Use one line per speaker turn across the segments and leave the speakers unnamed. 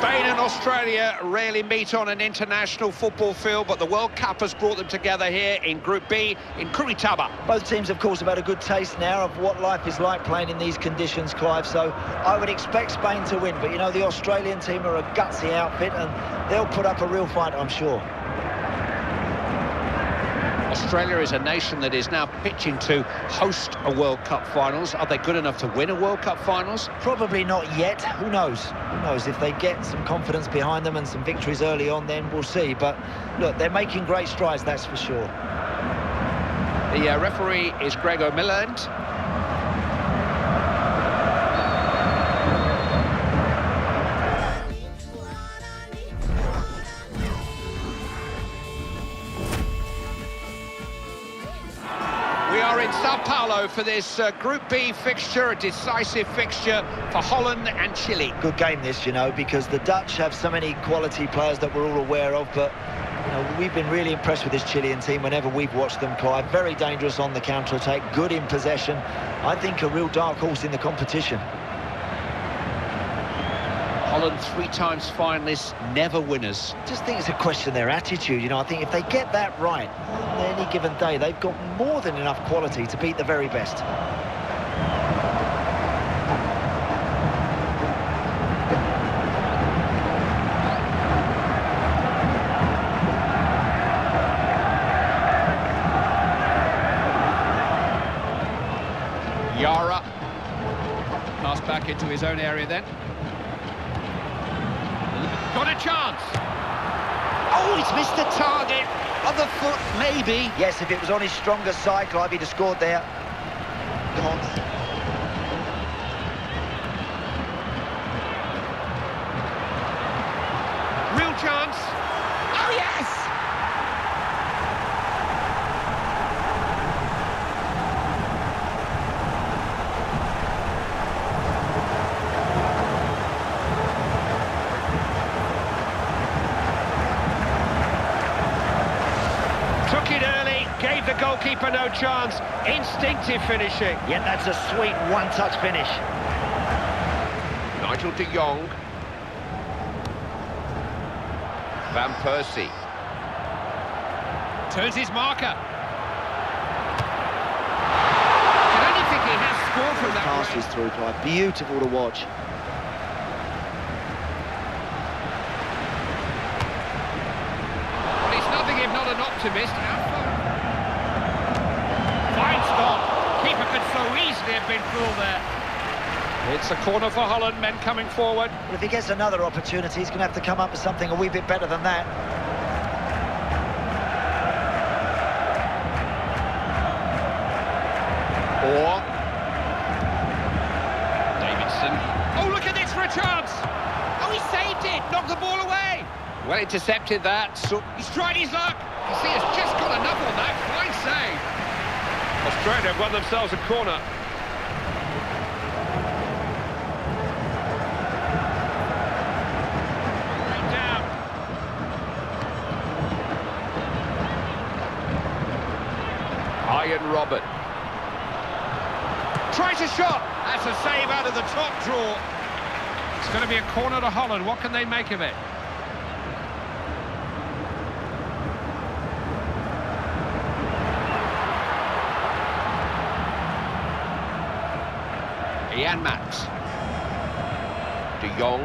Spain and Australia rarely meet on an international football field, but the World Cup has brought them together here in Group B in Curitiba.
Both teams, of course, have had a good taste now of what life is like playing in these conditions, Clive, so I would expect Spain to win. But, you know, the Australian team are a gutsy outfit, and they'll put up a real fight, I'm sure.
Australia is a nation that is now pitching to host a World Cup finals. Are they good enough to win a World Cup finals?
Probably not yet. Who knows? Who knows? If they get some confidence behind them and some victories early on, then we'll see. But look, they're making great strides, that's for sure.
The referee is Gregor Milland. We are in Sao Paulo for this Group B fixture, a decisive fixture for Holland and Chile.
Good game this, you know, because the Dutch have so many quality players that we're all aware of, but you know, we've been really impressed with this Chilean team whenever we've watched them, Clive. Very dangerous on the counter-attack, good in possession. I think a real dark horse in the competition.
Holland, 3 times finalists, never winners.
Just think it's a question of their attitude. You know, I think if they get that right on any given day, they've got more than enough quality to beat the very best.
Yara. Pass back into his own area then. Got a chance. Oh, he's missed the target. Other foot, maybe.
Yes, if it was on his stronger side, Clive, he'd have scored there.
Real chance. Oh, yes! Took it early, gave the goalkeeper no chance. Instinctive finishing.
Yeah, that's a sweet one-touch finish.
Nigel de Jong. Van Persie. Turns his marker. I don't think he has scored from that range.
Passes through, Clive. Beautiful to watch.
Well, he's nothing if not an optimist. Fine stop. Keeper could so easily have been fooled there. It's a corner for Holland, men coming forward.
Well, if he gets another opportunity, he's going to have to come up with something a wee bit better than that.
Or Davidson. Oh, look at this for a chance. Oh, he saved it. Knocked the ball away. Well intercepted that. So he's tried his luck. You see, he's just got enough on that. Fine save. Australia have won themselves a corner. Down. Ian Robert. Tries a shot. That's a save out of the top draw. It's going to be a corner to Holland. What can they make of it? Ian Max. De Jong.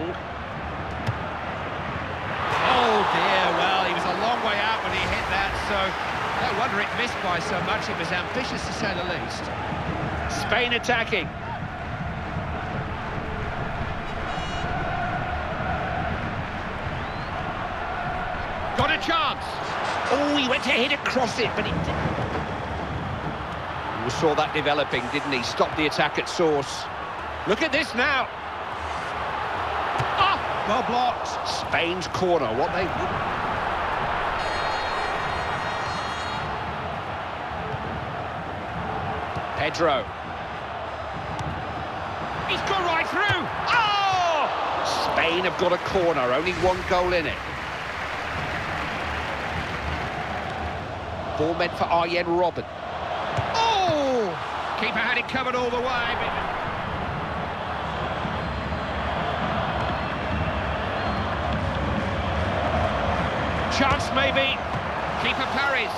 Oh dear, well, he was a long way out when he hit that, so no wonder it missed by so much. It was ambitious to say the least. Spain attacking. Got a chance. Oh, he went to hit across it, but it didn't. We saw that developing, didn't he? Stopped the attack at source. Look at this now. Ah, well blocked. Spain's corner, what they would. Pedro. He's gone right through. Oh! Spain have got a corner, only 1 goal in it. Ball meant for Arjen Robben. Oh! Keeper had it covered all the way, but... Chance maybe. Keeper parries.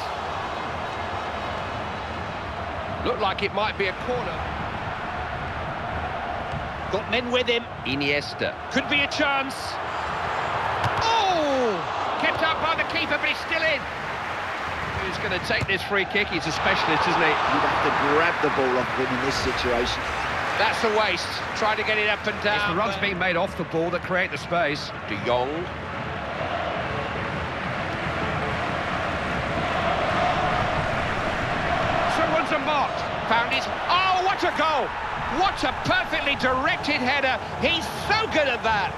Looked like it might be a corner. Got men with him. Iniesta. Could be a chance. Oh! Kept up by the keeper, but he's still in. Who's going to take this free kick? He's a specialist, isn't he?
You'd have to grab the ball off him in this situation.
That's a waste. Trying to get it up and down. It's the runs being made off the ball that create the space. De Jong. Someone's unmarked. Found it. Oh, what a goal! What a perfectly directed header. He's so good at that.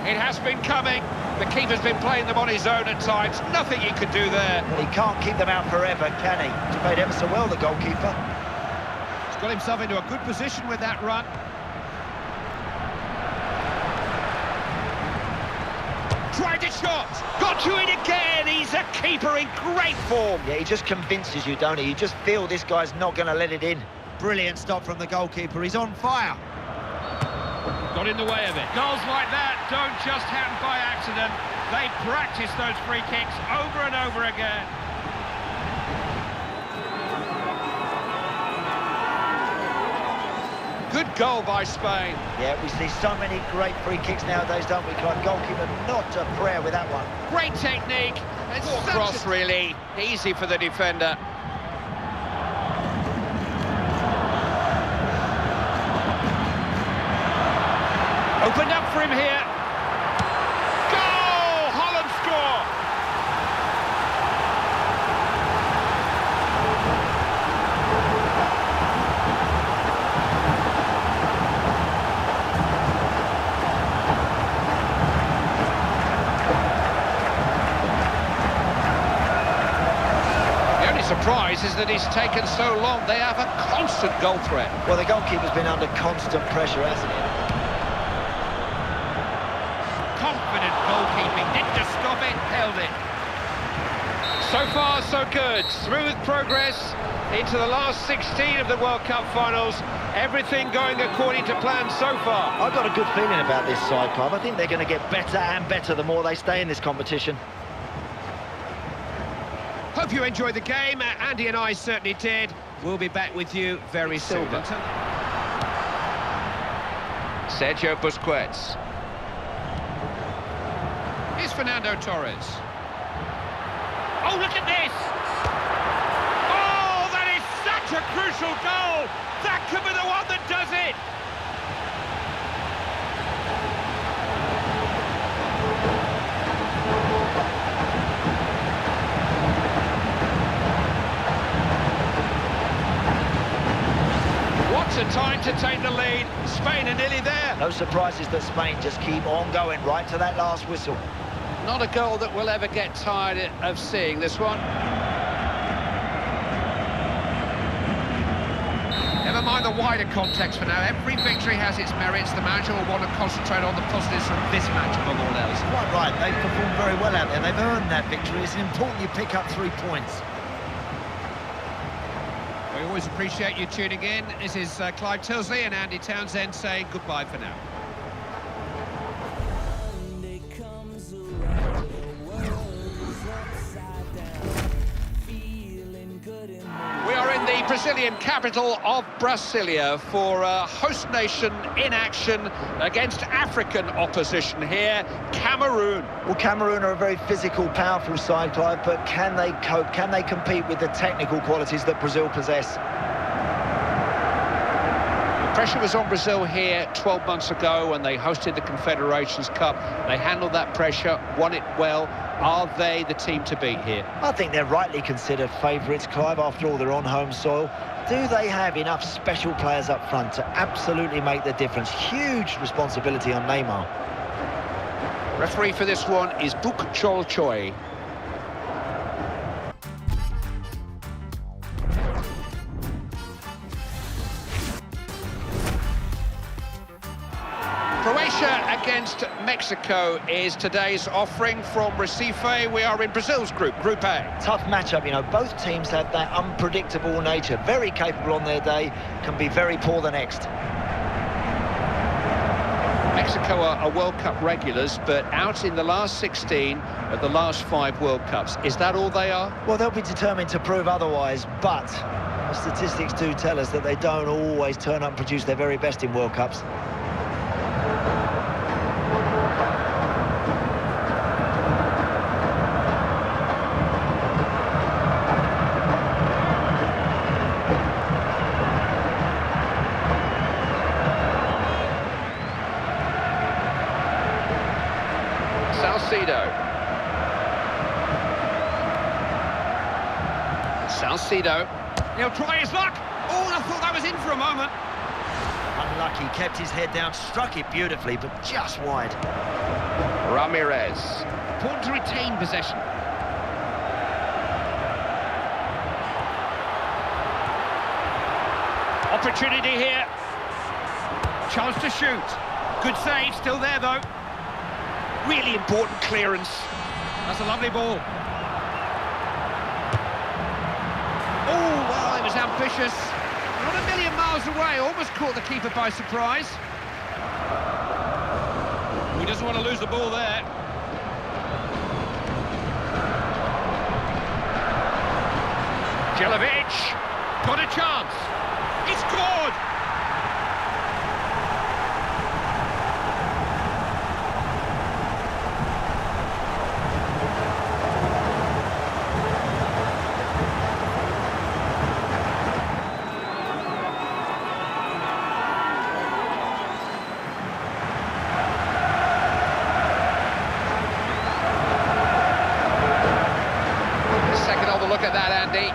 It has been coming. The keeper's been playing them on his own at times. Nothing he could do there.
Well, he can't keep them out forever, can he? He's played ever so well, the goalkeeper.
He's got himself into a good position with that run. Tried a shot. Got to it again. He's a keeper in great form.
Yeah, he just convinces you, don't he? You just feel this guy's not going to let it in.
Brilliant stop from the goalkeeper. He's on fire.
Got in the way of it. Goals like that don't just happen by accident. They practice those free kicks over and over again. Good goal by Spain.
Yeah, we see so many great free kicks nowadays, don't we, Clive? Goalkeeper, not a prayer with that one.
Great technique. It's cross, really. Easy for the defender. Opened up for him here. Goal! Holland score! The only surprise is that he's taken so long. They have a constant goal threat.
Well, the goalkeeper's been under constant pressure, hasn't he?
Confident goalkeeping, didn't just stop it, held it. So far, so good. Smooth progress into the last 16 of the World Cup finals. Everything going according to plan so far.
I've got a good feeling about this side, Clive. I think they're going to get better and better the more they stay in this competition.
Hope you enjoyed the game. Andy and I certainly did. We'll be back with you very soon. Sergio Busquets. Here's Fernando Torres. Oh, look at this! Oh, that is such a crucial goal! That could be the one that does it! What a time to take the lead. Spain are nearly there.
No surprises that Spain just keep on going right to that last whistle.
Not a goal that we'll ever get tired of seeing, this one. Never mind the wider context for now. Every victory has its merits. The manager will want to concentrate on the positives from this match above all else.
Quite right. They've performed very well out there. They've earned that victory. It's important you pick up 3 points.
We always appreciate you tuning in. This is Clive Tilsley and Andy Townsend saying goodbye for now. We are in the Brazilian capital of Brasilia for host nation in action against African opposition here, Cameroon.
Well, Cameroon are a very physical, powerful side, Clive, but can they cope? Can they compete with the technical qualities that Brazil possess?
Pressure was on Brazil here 12 months ago when they hosted the Confederations Cup. They handled that pressure, won it well. Are they the team to beat here?
I think they're rightly considered favourites, Clive. After all, they're on home soil. Do they have enough special players up front to absolutely make the difference? Huge responsibility on Neymar.
Referee for this one is Buk Chol Choi. Croatia against Mexico is today's offering from Recife. We are in Brazil's group, Group A.
Tough matchup, you know. Both teams have that unpredictable nature. Very capable on their day, can be very poor the next.
Mexico are World Cup regulars, but out in the last 16 of the last 5 World Cups. Is that all they are?
Well, they'll be determined to prove otherwise, but the statistics do tell us that they don't always turn up and produce their very best in World Cups.
Salcido. He'll try his luck. Oh, I thought that was in for a moment.
Unlucky, kept his head down, struck it beautifully, but just wide.
Ramirez. Important to retain possession. Opportunity here. Chance to shoot. Good save, still there though. Really important clearance. That's a lovely ball. Oh, well, it was ambitious. Not a million miles away, almost caught the keeper by surprise. He doesn't want to lose the ball there. Jelavic, got a chance. He scored! Look at that, Andy.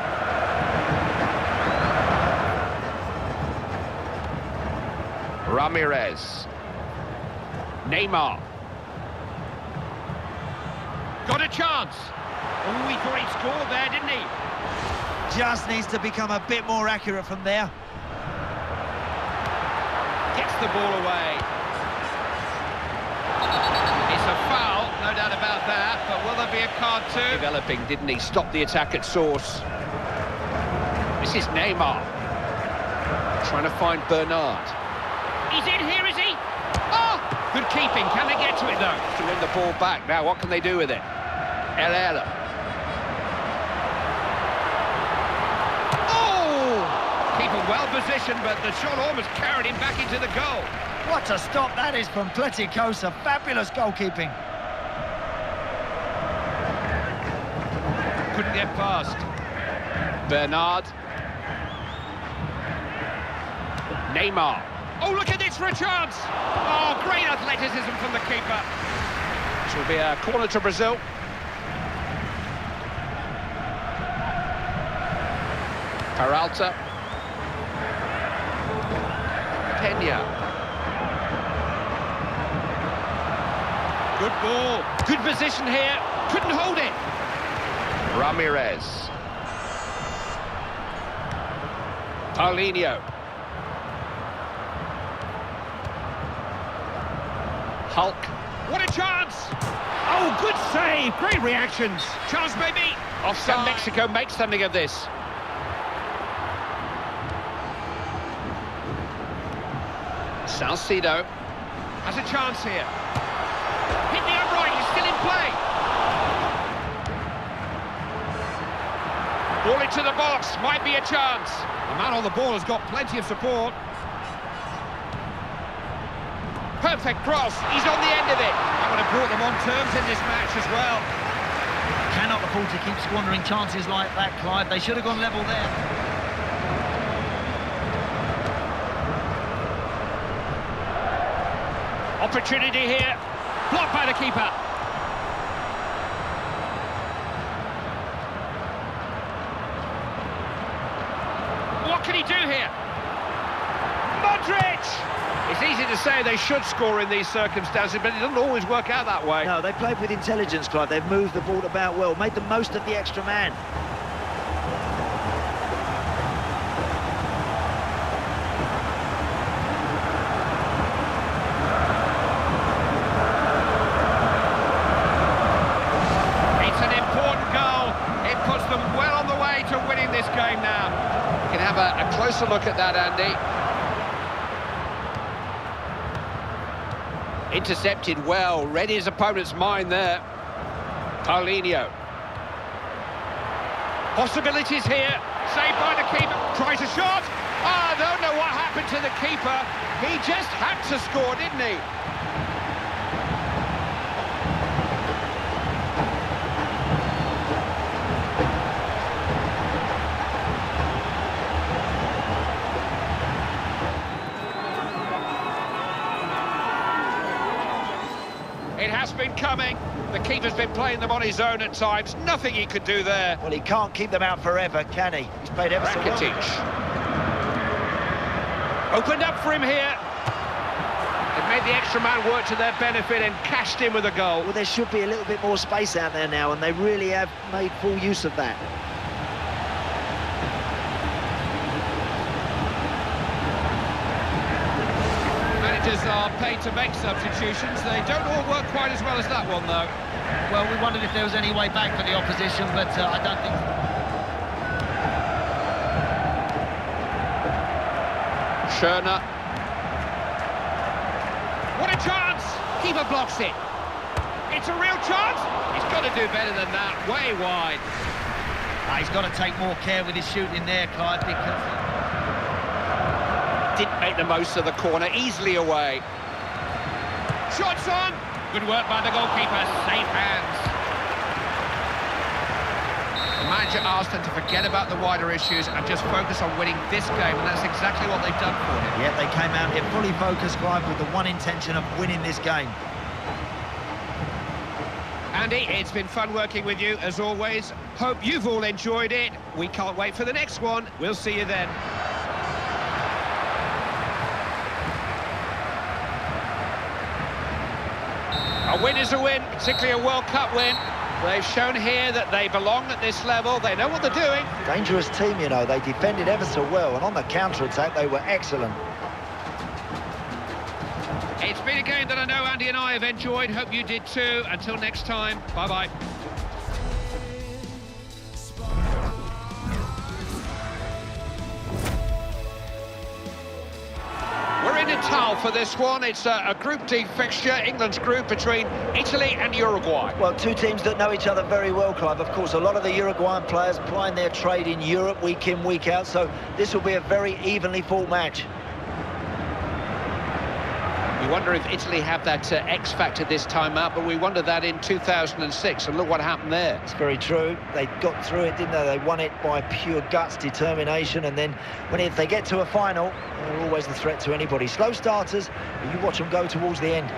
Ramirez. Neymar. Got a chance. Oh, he thought he'd scored there, didn't he?
Just needs to become a bit more accurate from there.
Gets the ball away. It's a foul, no doubt about that, but will there be a card too? Developing, didn't he? Stop the attack at source. This is Neymar. Trying to find Bernard. He's in here, is he? Oh! Good keeping. Can they get to it, though? To win the ball back. Now, what can they do with it? Herrera. Oh! Keeper well positioned, but the shot almost carried him back into the goal.
What a stop that is from Costa. Fabulous goalkeeping.
Couldn't get past. Bernard. Neymar. Oh, look at this for a chance. Oh, great athleticism from the keeper. This will be a corner to Brazil. Peralta. Pena. Good ball. Good position here. Couldn't hold it. Ramirez. Paulinho. Hulk. What a chance! Oh, good save. Great reactions. Chance maybe. Offside. Mexico makes something of this. Salcido has a chance here. Hit the upright, he's still in play. Ball into the box, might be a chance. The man on the ball has got plenty of support. Perfect cross, he's on the end of it. That would have brought them on terms in this match as well.
Cannot afford to keep squandering chances like that, Clive. They should have gone level there.
Opportunity here. Blocked by the keeper. What can he do here? Modric! It's easy to say they should score in these circumstances, but it doesn't always work out that way.
No, they played with intelligence, Clive. They've moved the ball about well, made the most of the extra man.
to winning this game now. We can have a closer look at that, Andy. Intercepted well, read his opponent's mind there. Paulinho. Possibilities here, saved by the keeper, tries a shot. I don't know what happened to the keeper. He just had to score, didn't he? It has been coming. The keeper's been playing them on his own at times. Nothing he could do there.
Well, he can't keep them out forever, can he? He's played ever so well.
Opened up for him here. They've made the extra man work to their benefit and cashed in with a goal.
Well, there should be a little bit more space out there now, and they really have made full use of that.
Managers are paid to make substitutions. They don't all work quite as well as that one, though.
Well, we wondered if there was any way back for the opposition, but I don't think...
Schöner. What a chance! Keeper blocks it. It's a real chance. He's got to do better than that. Way wide.
He's got to take more care with his shooting there, Clive, because...
Didn't make the most of the corner. Easily away. Shots on. Good work by the goalkeeper. Safe hands. The manager asked them to forget about the wider issues and just focus on winning this game, and that's exactly what they've done for him.
Yeah, they came out here fully focused, Clive, with the one intention of winning this game.
Andy, it's been fun working with you, as always. Hope you've all enjoyed it. We can't wait for the next one. We'll see you then. A win is a win, particularly a World Cup win. They've shown here that they belong at this level. They know what they're doing.
Dangerous team, you know. They defended ever so well, and on the counter-attack, they were excellent.
It's been a game that I know Andy and I have enjoyed. Hope you did too. Until next time, bye-bye. We're in Natal for this one. It's a Group D fixture, England's group between Italy and Uruguay.
Well, two teams that know each other very well, Clive. Of course, a lot of the Uruguayan players plying their trade in Europe week in, week out, so this will be a very evenly fought match.
You wonder if Italy have that X factor this time out, but we wondered that in 2006, and look what happened there.
It's very true. They got through it, didn't they? They won it by pure guts, determination, and then if they get to a final, they're always a threat to anybody. Slow starters, but you watch them go towards the end.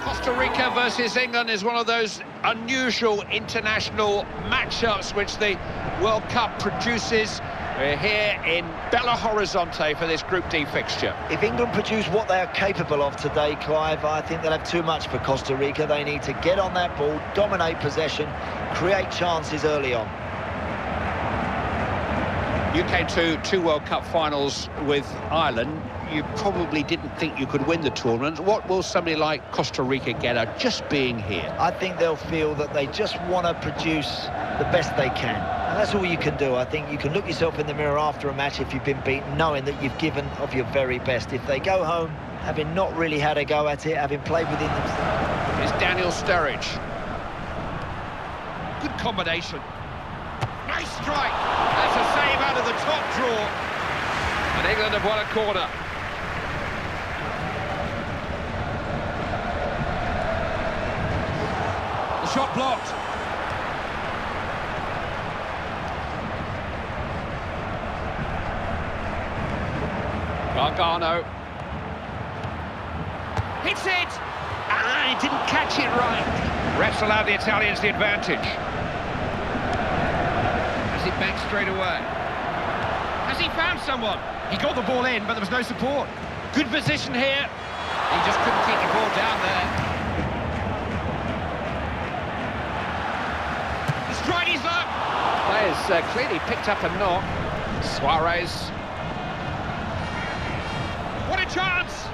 Costa Rica versus England is one of those unusual international matchups which the World Cup produces. We're here in Belo Horizonte for this Group D fixture.
If England produce what they are capable of today, Clive, I think they'll have too much for Costa Rica. They need to get on that ball, dominate possession, create chances early on.
You came to two World Cup finals with Ireland. You probably didn't think you could win the tournament. What will somebody like Costa Rica get out just being here?
I think they'll feel that they just want to produce the best they can. And that's all you can do. I think you can look yourself in the mirror after a match if you've been beaten, knowing that you've given of your very best. If they go home, having not really had a go at it, having played within themselves.
It's Daniel Sturridge. Good combination. Nice strike. That's a save out of the top draw. And England have won a corner. The shot blocked. Gargano. Hits it! Ah, he didn't catch it right. Refs allow the Italians the advantage. Has it back straight away. Has he found someone? He got the ball in, but there was no support. Good position here. He just couldn't keep the ball down there. clearly picked up a knock. Suarez. What a chance!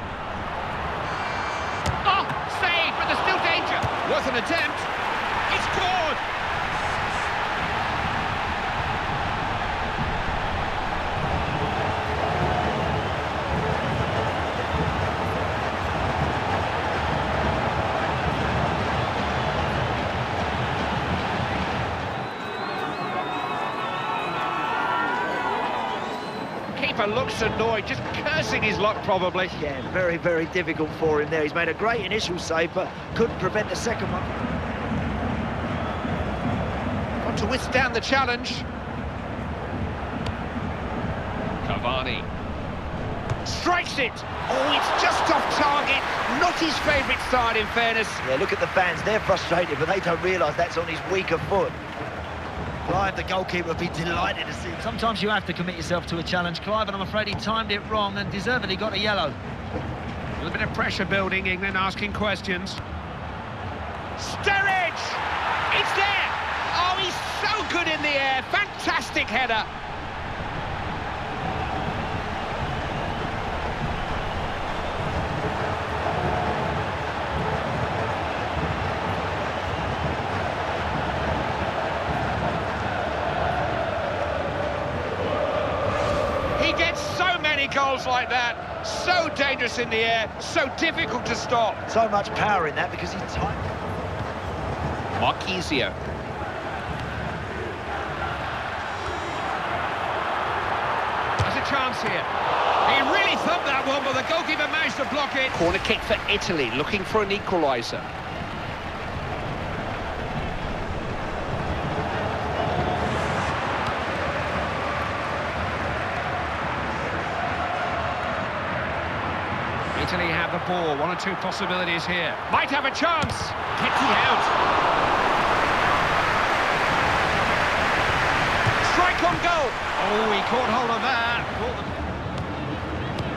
Oh, saved, but there's still danger. Worth an attempt. He scored! Keeper looks annoyed, just cursing his luck probably.
Yeah, very, very difficult for him there. He's made a great initial save, but couldn't prevent the second one.
Got to withstand the challenge. Cavani. Strikes it! Oh, it's just off target. Not his favourite side, in fairness.
Yeah, look at the fans. They're frustrated, but they don't realise that's on his weaker foot. Clive, the goalkeeper, would be delighted to see him. Sometimes you have to commit yourself to a challenge, Clive, and I'm afraid he timed it wrong and deservedly got a yellow.
A little bit of pressure building, England asking questions. Sturridge! It's there! Oh, he's so good in the air. Fantastic header. He gets so many goals like that. So dangerous in the air, so difficult to stop.
So much power in that because he's tight.
Marquisio. There's a chance here. He really thumped that one, but the goalkeeper managed to block it. Corner kick for Italy, looking for an equaliser. Italy have the ball, one or two possibilities here. Might have a chance. Gets it out. Strike on goal. Oh, he caught hold of that.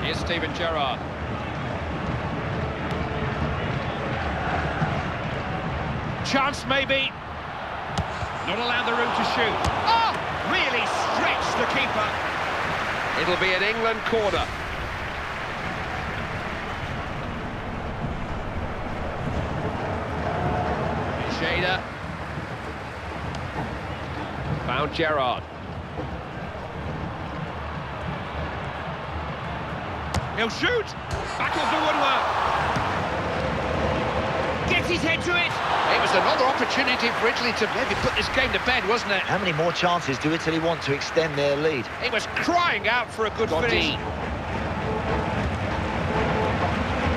Here's Steven Gerrard. Chance maybe. Not allowed the room to shoot. Oh, really stretched the keeper. It'll be an England corner. Shader. Found Gerrard. He'll shoot! Back off the woodwork. Gets his head to it. It was another opportunity for Italy to maybe put this game to bed, wasn't it?
How many more chances do Italy want to extend their lead?
He was crying out for a good finish.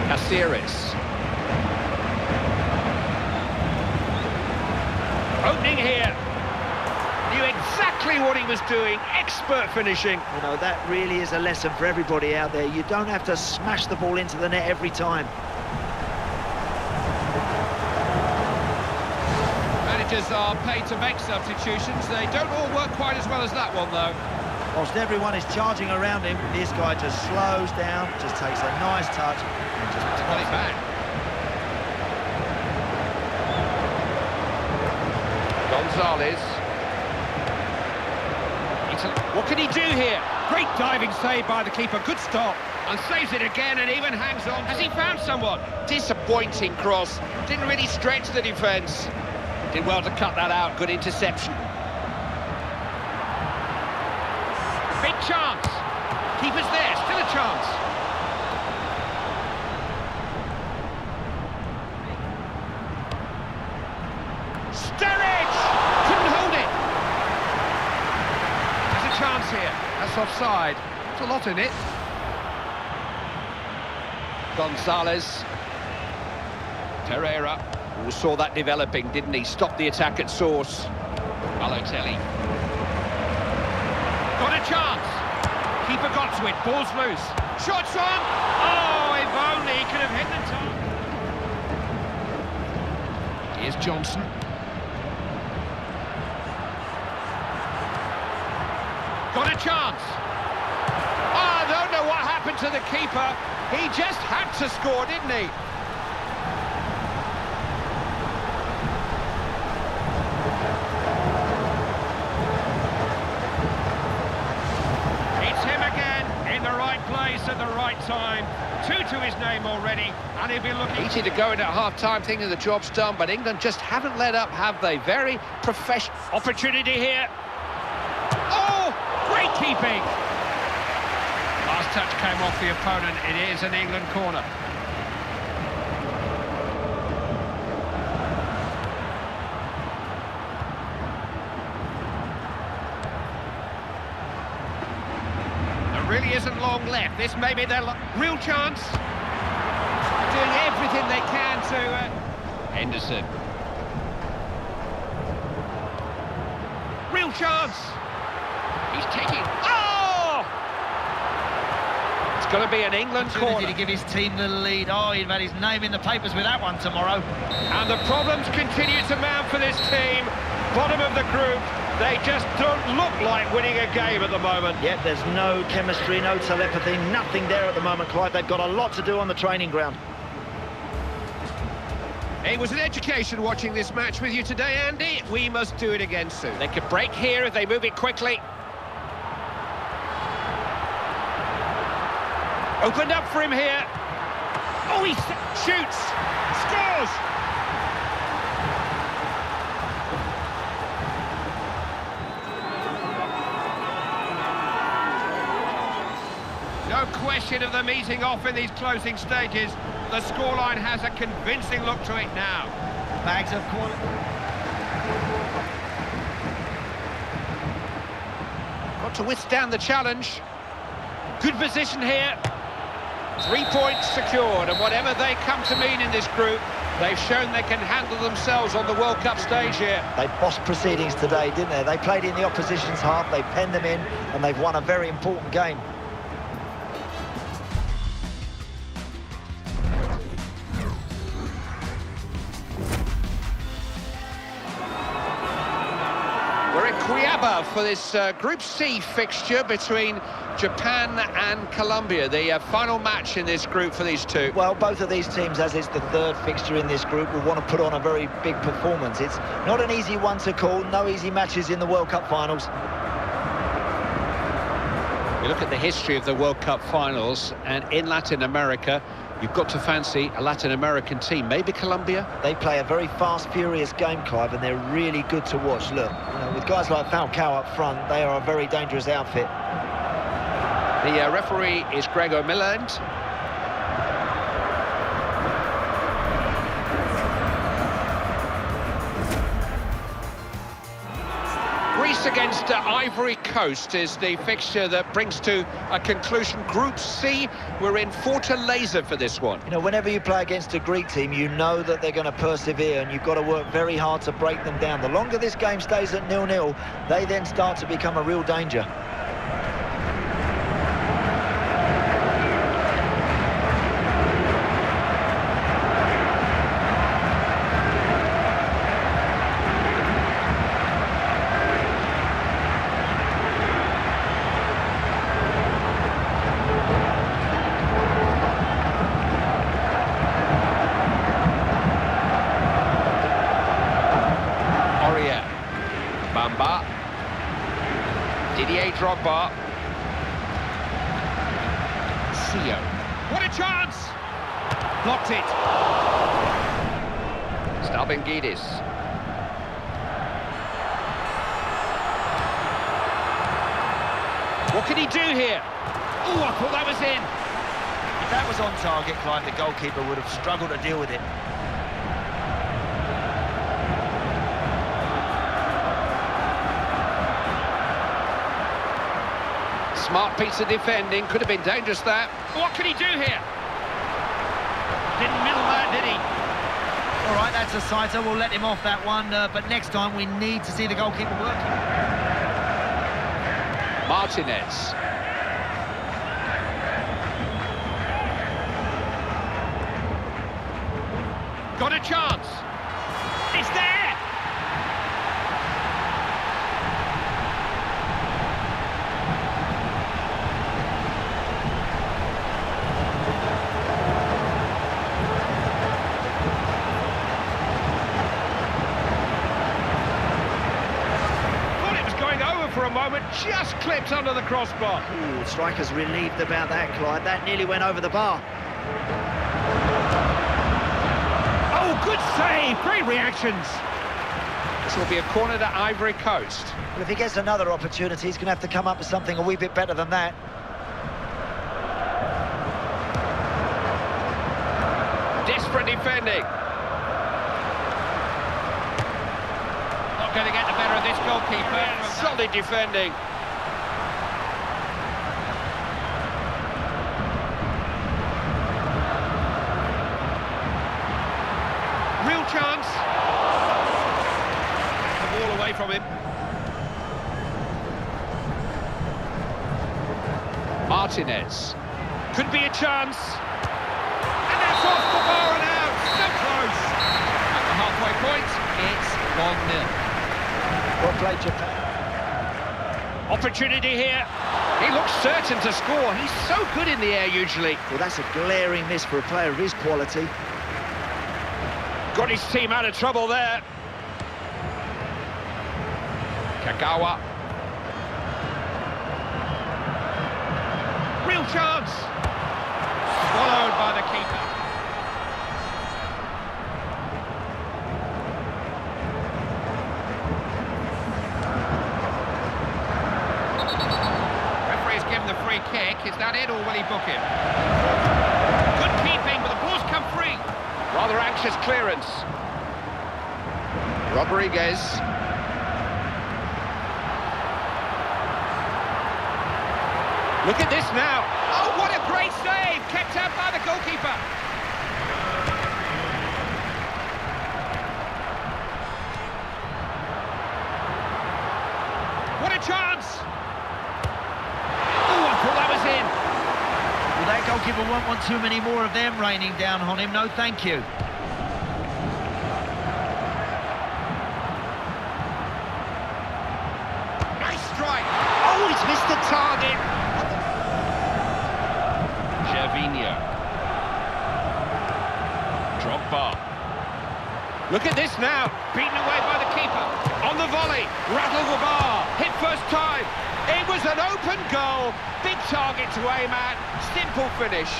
Caceres. Opening here. Knew exactly what he was doing. Expert finishing.
You know, that really is a lesson for everybody out there. You don't have to smash the ball into the net every time.
Managers are paid to make substitutions. They don't all work quite as well as that one, though.
Whilst everyone is charging around him, this guy just slows down, just takes a nice touch and just
Got it back. Gonzalez. What can he do here? Great diving save by the keeper. Good stop. And saves it again and even hangs on. Has he found someone? Disappointing cross. Didn't really stretch the defence. Did well to cut that out. Good interception. Big chance. Keeper's there. Still a chance. Sturridge! Couldn't hold it. There's a chance here. That's offside. There's a lot in it. Gonzalez. Pereira. Who saw that developing, didn't he? Stopped the attack at source. Balotelli. Got a chance. Keeper got to it. Ball's loose. Shots on. Oh, if only he could have hit the top. Here's Johnson. Got a chance. Oh, I don't know what happened to the keeper. He just had to score, didn't he? time. 2 to his name already, and he'll be looking... Easy to go in at half-time thinking the job's done, but England just haven't let up, have they? Very professional. Opportunity here. Oh, great keeping. Last touch came off the opponent. It is an England corner. Really isn't long left. This may be their real chance. Doing everything they can to... Henderson. Real chance. He's taking... Oh! It's going to be an England corner.
To give his team the lead. Oh, he'd had his name in the papers with that one tomorrow.
And the problems continue to mount for this team. Bottom of the group. They just don't look like winning a game at the moment.
Yep, there's no chemistry, no telepathy, nothing there at the moment, Clive. They've got a lot to do on the training ground.
It was an education watching this match with you today, Andy. We must do it again soon. They could break here if they move it quickly. Opened up for him here. Oh, he shoots! Scores! No question of them easing off in these closing stages. The scoreline has a convincing look to it now.
Bags of quality.
Got to withstand the challenge. Good position here. 3 points secured, and whatever they come to mean in this group, they've shown they can handle themselves on the World Cup stage here.
They bossed proceedings today, didn't they? They played in the opposition's half, they penned them in, and they've won a very important game.
For this Group C fixture between Japan and Colombia, the final match in this group for these two.
Well, both of these teams, as it's the third fixture in this group, will want to put on a very big performance. It's not an easy one to call, no easy matches in the World Cup finals.
You look at the history of the World Cup finals, and in Latin America, you've got to fancy a Latin American team, maybe Colombia.
They play a very fast, furious game, Clive, and they're really good to watch. Look, you know, with guys like Falcao up front, they are a very dangerous outfit.
The referee is Gregor Milland. Greece against Ivory Coast is the fixture that brings to a conclusion Group C. We're in Fortaleza for this one.
You know, whenever you play against a Greek team, you know that they're going to persevere, and you've got to work very hard to break them down. The longer this game stays at 0-0, they then start to become a real danger.
Drogba. Sio. What a chance! Blocked it. Stalbengidis. What can he do here? Oh, I thought that was in.
If that was on target, Clive, the goalkeeper would have struggled to deal with it.
Smart piece of defending, could have been dangerous that. What can he do here? Didn't middle that, did he?
All right, that's a sighter, we'll let him off that one, but next time we need to see the goalkeeper working.
Martinez. Got a chance. It's there! a moment, just clipped under the crossbar.
Ooh, striker's relieved about that, Clyde. That nearly went over the bar.
Oh, good save! Great reactions. This will be a corner to Ivory Coast.
Well, if he gets another opportunity, he's going to have to come up with something a wee bit better than that.
Desperate defending. Not going to get the better of this goalkeeper. Solid defending. Real chance. The ball away from him. Martinez. Could be a chance. And that's off the bar and out. So close. At the halfway point, it's 1-0.
Well played, Japan.
Opportunity here. He looks certain to score. He's so good in the air usually.
Well, that's a glaring miss for a player of his quality.
Got his team out of trouble there. Kagawa. Real chance. Swallowed by the keeper. Referee's given the free kick. Is that it, or will he book him? Good keeping, but the ball's come free. Rather anxious clearance. Rodriguez. Look at this now. Oh, what a great save! Kept out by the goalkeeper. What a chance! Oh, I thought that was in.
Well, that goalkeeper won't want too many more of them raining down on him. No, thank you.
Nice strike. Oh, he's missed the target. Drogba. Look at this now. Beaten away by the keeper. On the volley. Rattle the bar. Hit first time. It was an open goal. Big target to aim at. Simple finish.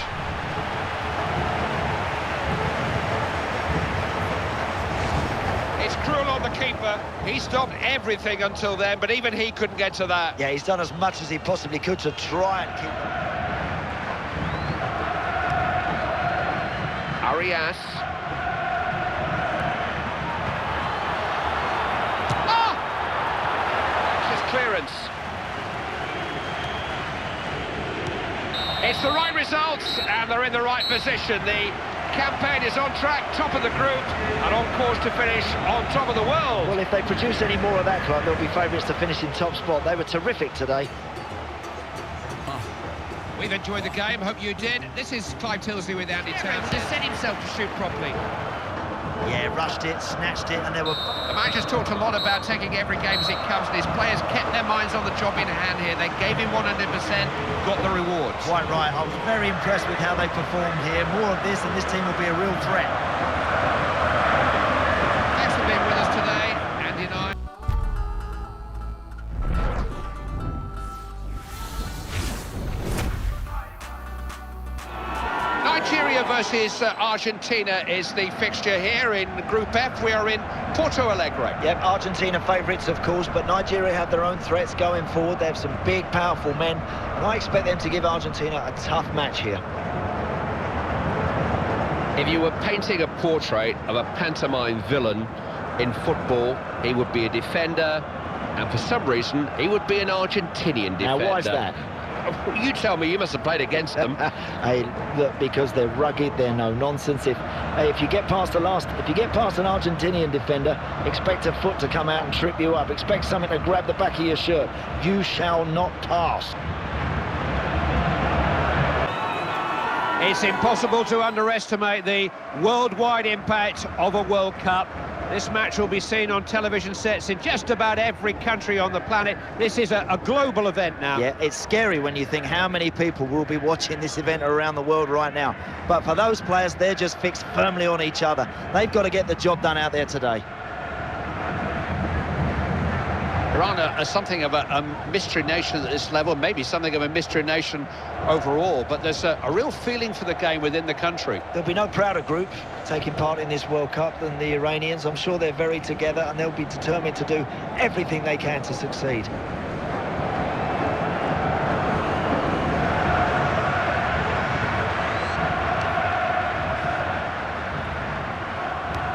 It's cruel on the keeper. He stopped everything until then, but even he couldn't get to that.
Yeah, he's done as much as he possibly could to try and keep them.
Arias. Ah! Just clearance. It's the right results, and they're in the right position. The campaign is on track, top of the group, and on course to finish on top of the world.
Well, if they produce any more of that, club, they'll be favourites to finish in top spot. They were terrific today.
We've enjoyed the game, hope you did. This is Clive Tilsley with Andy Townsend. He set himself to shoot properly.
Yeah, rushed it, snatched it, and there were...
The manager's talked a lot about taking every game as it comes, and his players kept their minds on the job in hand here. They gave him 100%, got the rewards.
Quite right. I was very impressed with how they performed here. More of this, and this team will be a real threat.
Thanks for being with us today, Andy and I. Nigeria versus Argentina is the fixture here in Group F. We are in Porto Alegre.
Yep, Argentina favourites, of course, but Nigeria have their own threats going forward. They have some big, powerful men, and I expect them to give Argentina a tough match here.
If you were painting a portrait of a pantomime villain in football, he would be a defender, and for some reason, he would be an Argentinian defender.
Now, why is that?
You tell me, you must have played against them.
Hey, look, because they're rugged, they're no nonsense. If you get past an Argentinian defender, expect a foot to come out and trip you up. Expect something to grab the back of your shirt. You shall not pass.
It's impossible to underestimate the worldwide impact of a World Cup. This match will be seen on television sets in just about every country on the planet. This is a global event now.
Yeah, it's scary when you think how many people will be watching this event around the world right now. But for those players, they're just fixed firmly on each other. They've got to get the job done out there today.
Iran are something of a mystery nation at this level, maybe something of a mystery nation overall, but there's a real feeling for the game within the country.
There'll be no prouder group taking part in this World Cup than the Iranians. I'm sure they're very together and they'll be determined to do everything they can to succeed.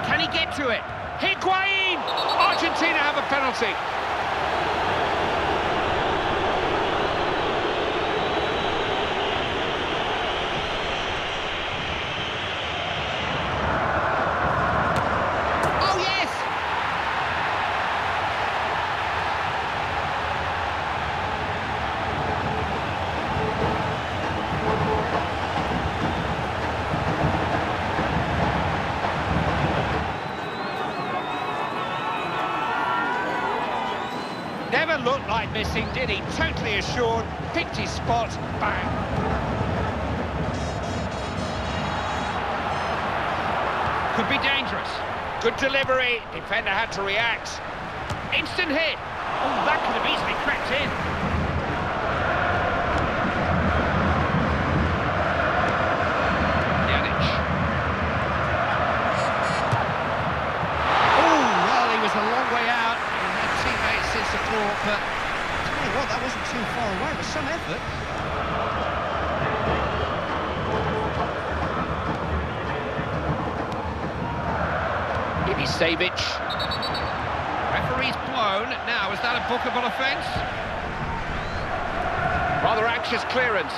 Can he get to it? Higuain! Argentina have a penalty. Oh, yes! Never looked like missing, did he? Totally assured, picked his spot, bang. Could be dangerous. Good delivery, defender had to react. Instant hit. Oh, that could have easily crept in. Pjanic. Oh, well, he was a long way out. Teammates in support, but tell you what, that wasn't too far away. There's some effort. Ibisevic. Referee's blown. Now, is that a bookable offence? Rather anxious clearance.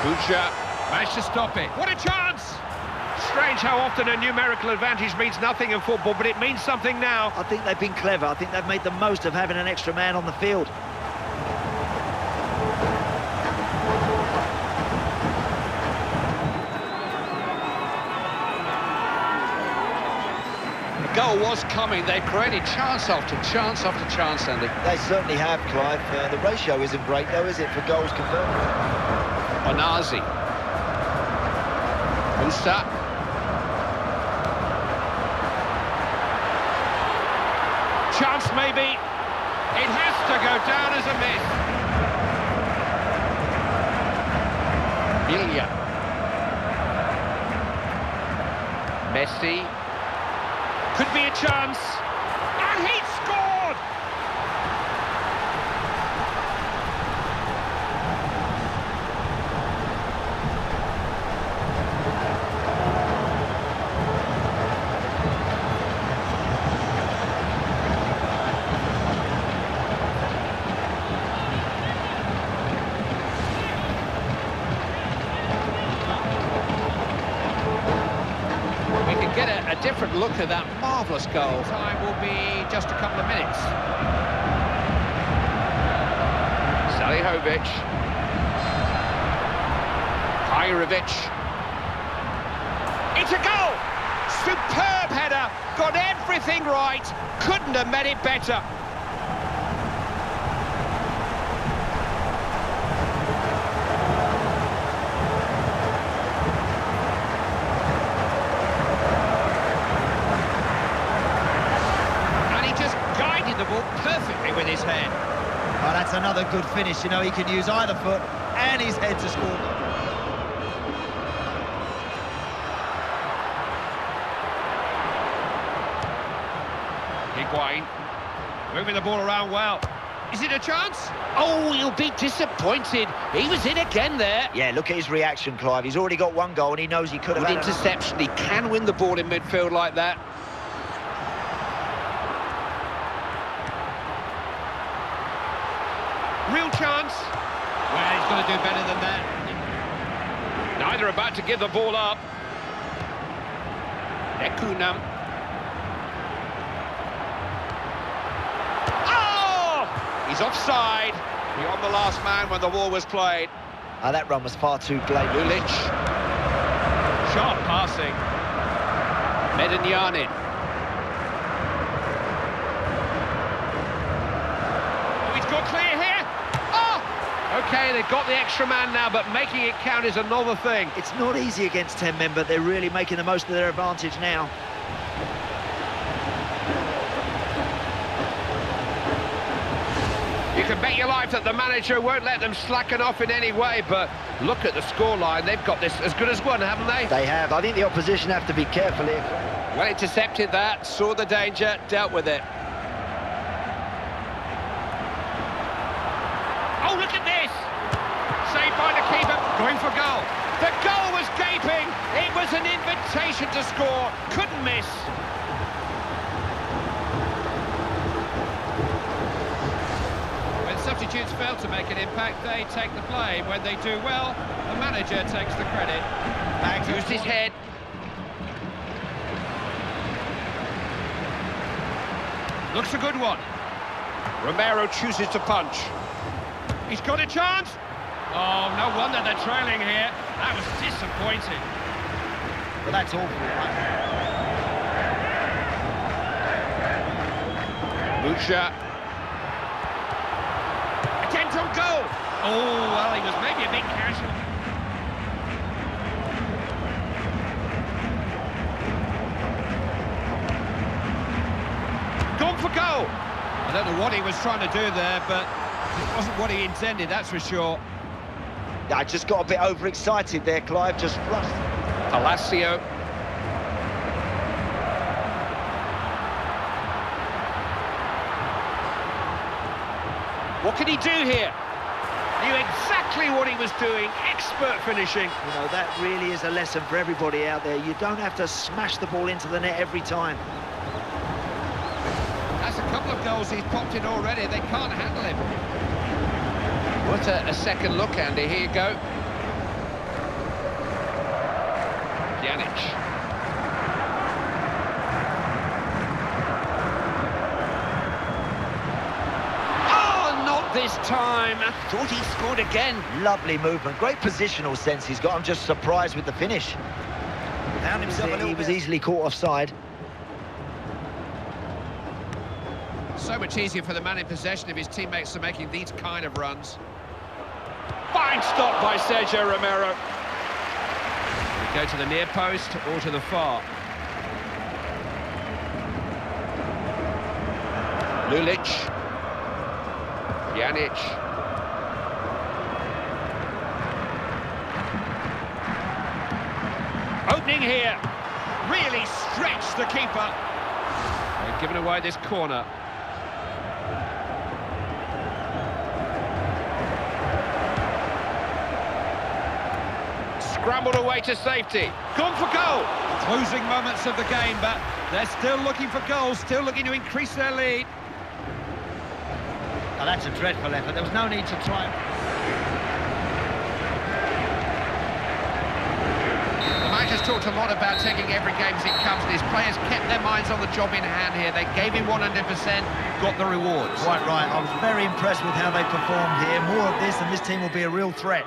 Bucha managed to stop it. What a chance! Strange how often a numerical advantage means nothing in football, but it means something now.
I think they've been clever. I think they've made the most of having an extra man on the field.
The goal was coming. They created chance after chance after chance, Andy.
They certainly have, Clive. The ratio isn't great, though, is it, for goals converted?
Onazi. Costa.
Chance maybe. It has to go down as a miss.
Villa. Messi.
Could be a chance. And he scored!
Get a different look at that marvellous goal.
Time will be just a couple of minutes.
Salihovic. Hajrovic.
It's a goal! Superb header, got everything right, couldn't have met it better. The ball perfectly with his head.
Oh, that's another good finish. You know, he can use either foot and his head to score.
Higuain moving the ball around well. Is it a chance? Oh, he'll be disappointed. He was in again there.
Yeah, look at his reaction, Clive. He's already got one goal and he knows he could have
Good
had
interception. He can win the ball in midfield like that.
Real chance. Well, he's going to do better than that.
Neither about to give the ball up. Ekunam.
Oh!
He's offside. Beyond the last man when the ball was played.
that run was far too blatant.
Lulic.
Sharp passing.
Medinjanin.
Oh, he's got clear here.
Okay, they've got the extra man now, but making it count is another thing.
It's not easy against 10 men, but they're really making the most of their advantage now.
bet your life that the manager won't let them slacken off in any way, but look at the scoreline. They've got this as good as one, haven't they?
They have. I think the opposition have to be careful here.
Well intercepted that, saw the danger, dealt with it.
Oh, look at this! Saved by the keeper, going for goal. The goal was gaping. It was an invitation to score. Couldn't miss. When substitutes fail to make an impact, they take the blame. When they do well, the manager takes the credit.
Back used his head.
Looks a good one.
Romero chooses to punch.
He's got a chance. Oh, no wonder they're trailing here. That was disappointing.
Well, that's awful, right?
Lucha.
Attempt on goal. Oh, well, he was maybe a bit casual. Gone for goal. I don't know what he was trying to do there, but it wasn't what he intended, that's for sure.
I just got a bit overexcited there, Clive, just rushed.
Palacio.
What can he do here? Knew exactly what he was doing. Expert finishing.
You know, that really is a lesson for everybody out there. You don't have to smash the ball into the net every time.
That's a couple of goals he's popped in already. They can't handle him.
What a second look, Andy. Here you go. Pjanic.
Oh, not this time. I thought he scored again.
Lovely movement, great positional sense he's got. I'm just surprised with the finish.
Found himself a little
He was
bit.
easily caught offside.
So much easier for the man in possession if his teammates are making these kind of runs. Fine stop by Sergio Romero. We go to the near post or to the far.
Lulic. Pjanic.
Opening here. Really stretched the keeper. They've given away this corner.
Scrambled away to safety.
Gone for goal. Closing moments of the game, but they're still looking for goals, still looking to increase their lead.
Oh, that's a dreadful effort. There was no need to try.
The manager's talked a lot about taking every game as it comes, and his players kept their minds on the job in hand here. They gave him 100%, got the rewards.
Quite right. I was very impressed with how they performed here. More of this, and this team will be a real threat.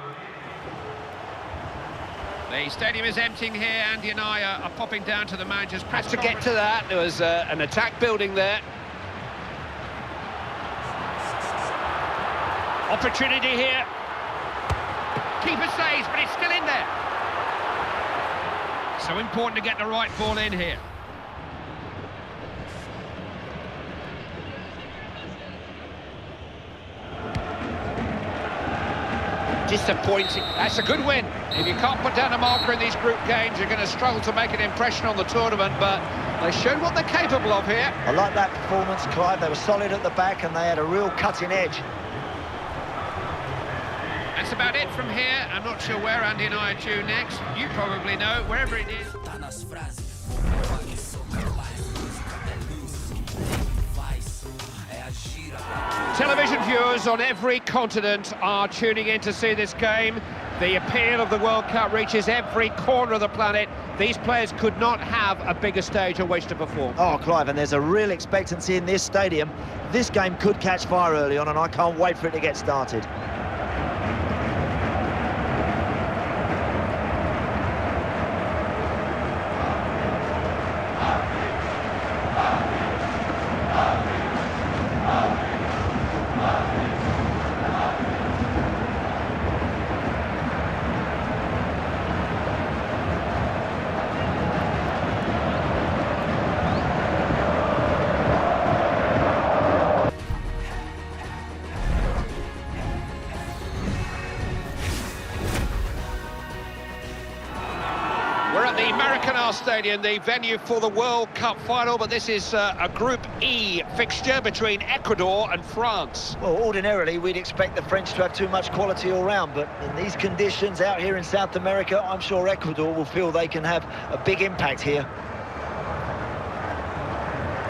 The stadium is emptying here. Andy and I are popping down to the manager's press
To get to that, there was an attack building there.
Opportunity here. Keeper saves, but it's still in there. So important to get the right ball in here.
Disappointing.
That's a good win. If you can't put down a marker in these group games, you're going to struggle to make an impression on the tournament, but they showed what they're capable of here.
I like that performance, Clive. They were solid at the back and they had a real cutting edge.
That's about it from here. I'm not sure where Andy and I are due next. You probably know, wherever it is. Television viewers on every continent are tuning in to see this game. The appeal of the World Cup reaches every corner of the planet. These players could not have a bigger stage on which to perform.
Oh, Clive, and there's a real expectancy in this stadium. This game could catch fire early on, and I can't wait for it to get started.
Maracanã Stadium, the venue for the World Cup final, but this is a Group E fixture between Ecuador and France.
Well, ordinarily, we'd expect the French to have too much quality all round, but in these conditions out here in South America, I'm sure Ecuador will feel they can have a big impact here.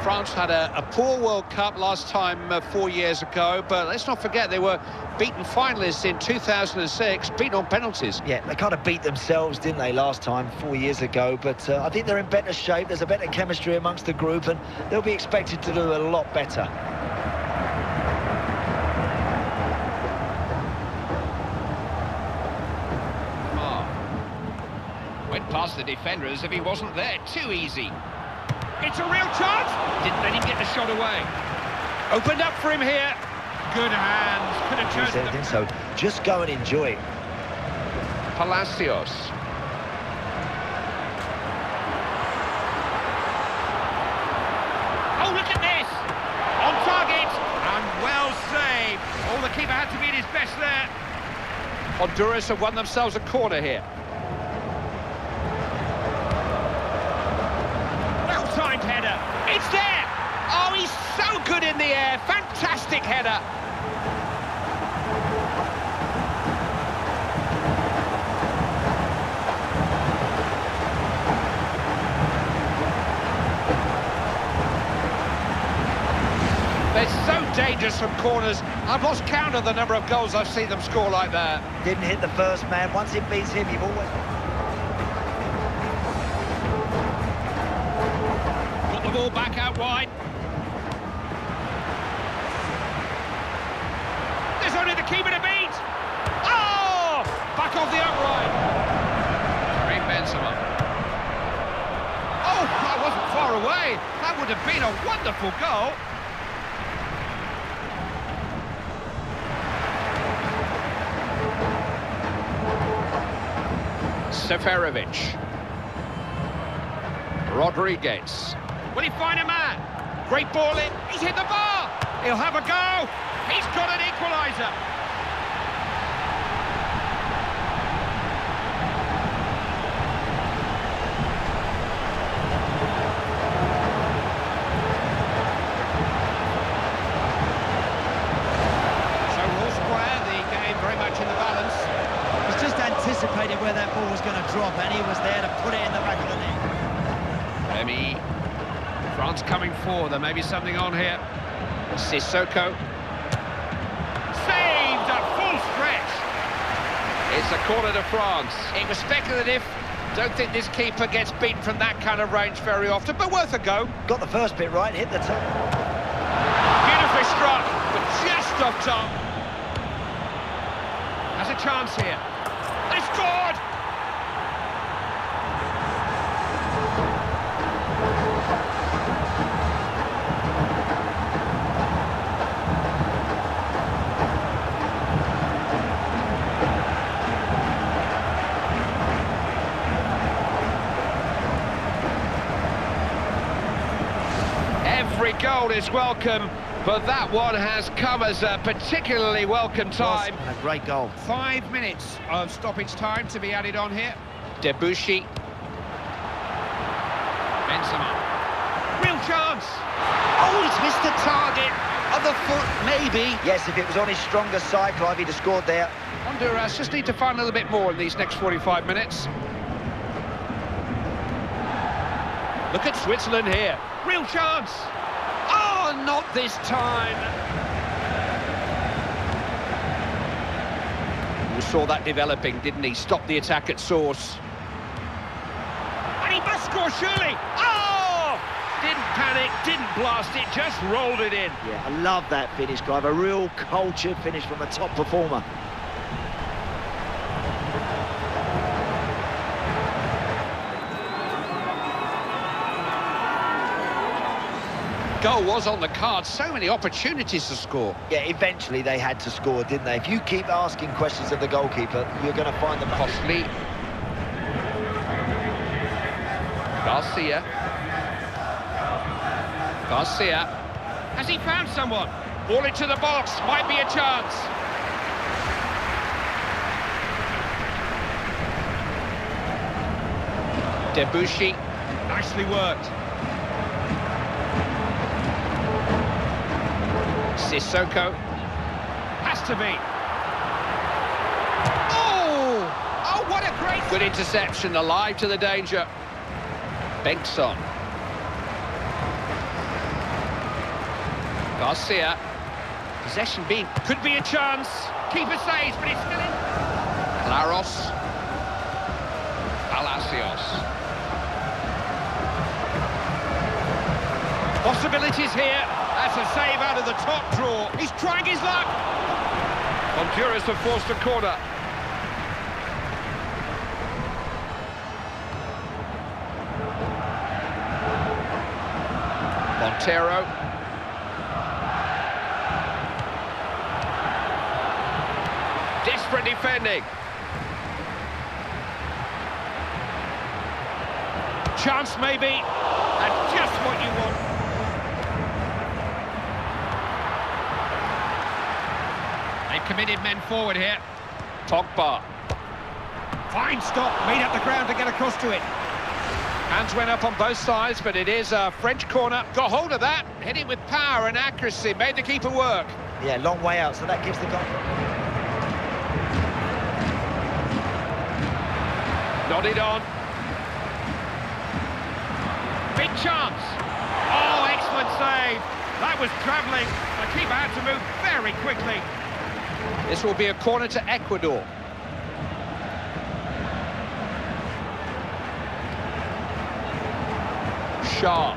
France had a poor World Cup last time 4 years ago, but let's not forget they were beaten finalists in 2006, beaten on penalties.
Yeah, they kind of beat themselves, didn't they, last time, 4 years ago, but I think they're in better shape, there's a better chemistry amongst the group, and they'll be expected to do a lot better.
Went past the defender as if he wasn't there, too easy. It's a real chance. Didn't let him get the shot away. Opened up for him here. Good hands. Could have chosen them.
So just go and enjoy it.
Palacios.
Oh, look at this. On target. And well saved. Oh, the keeper had to be at his best there. Honduras have won themselves a corner here. Well-timed header. It's there. Oh, he's so good in the air. Fantastic header. They're so dangerous from corners. I've lost count of the number of goals I've seen them score like that.
Didn't hit the first man. Once it beats him, you've always...
Got the ball back out wide. There's only the keeper to beat. Oh! Back off the upright.
Great Benzema.
Oh, that wasn't far away. That would have been a wonderful goal.
Seferovic. Rodriguez.
Will he find a man? Great ball in. He's hit the bar. He'll have a go. He's got an equaliser. So we're all square. The game very much in the balance.
He's just anticipated where that ball was going to drop, and he was there to put it in the back of the net.
Remy.
France coming forward. There may be something on here.
Sissoko.
Saved at full stretch.
It's a corner to France.
It was speculative. Don't think this keeper gets beaten from that kind of range very often, but worth a go.
Got the first bit right, hit the top.
Beautifully struck, but just off top. Has a chance here. They scored! Every goal is welcome, but that one has come as a particularly welcome time.
And a great goal.
5 minutes of stoppage time to be added on here.
Debuchy.
Benzema. Real chance. Oh, he's missed the target. Other foot, maybe.
Yes, if it was on his stronger side, Clive, he'd have scored there.
Honduras just need to find a little bit more in these next 45 minutes. Look at Switzerland here. Real chance. Oh, not this time. We saw that developing, didn't he? Stopped the attack at source. And he must score, surely. Oh! Didn't panic, didn't blast it, just rolled it in.
Yeah, I love that finish, Clive. A real cultured finish from a top performer.
Goal was on the card, so many opportunities to score.
Yeah, eventually they had to score, didn't they? If you keep asking questions of the goalkeeper, you're going to find them
Costly. Garcia.
Garcia. Has he found someone? Ball into the box, might be a chance. Debussy. Nicely worked. Sissoko. Has to be. Oh! Oh, what a great... Good interception, alive to the danger. Bengtsson. Garcia. Possession being... Could be a chance. Keeper saves, but it's still in. Laros. Palacios. Possibilities here. That's a save out of the top draw. He's trying his luck. Honduras have forced a corner. Montero. Desperate defending. Chance maybe. And just what you want. They've committed men forward here. Pogba. Fine stop. Made up the ground to get across to it. Hands went up on both sides, but it is a French corner. Got hold of that. Hit it with power and accuracy. Made the keeper work.
Yeah, long way out, so that gives the goal.
Nodded on. Big chance. Oh, excellent save. That was travelling. The keeper had to move very quickly. This will be a corner to Ecuador. Shaw.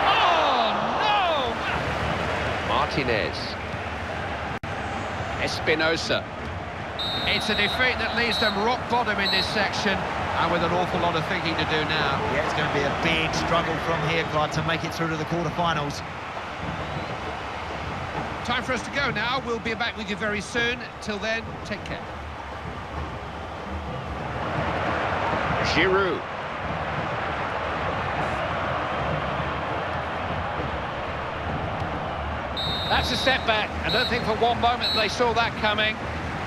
Oh, no! Martinez. Espinosa. It's a defeat that leaves them rock bottom in this section, and with an awful lot of thinking to do now.
Yeah, it's going to be a big struggle from here, Clive, to make it through to the quarter-finals.
Time for us to go now. We'll be back with you very soon. Till then, take care. Giroud. That's a setback. I don't think for one moment they saw that coming.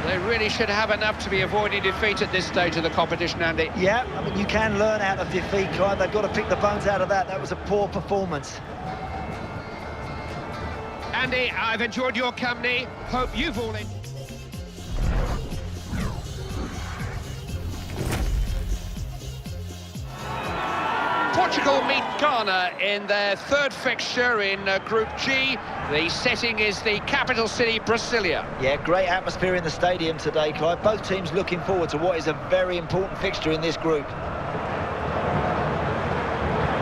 They really should have enough to be avoiding defeat at this stage of the competition, Andy.
Yeah, I mean, you can learn out of defeat, Clive. They've got to pick the bones out of that. That was a poor performance.
Andy, I've enjoyed your company. Hope you've all enjoyed. Portugal meet Ghana in their third fixture in Group G. The setting is the capital city, Brasilia.
Yeah, great atmosphere in the stadium today, Clive. Both teams looking forward to what is a very important fixture in this group.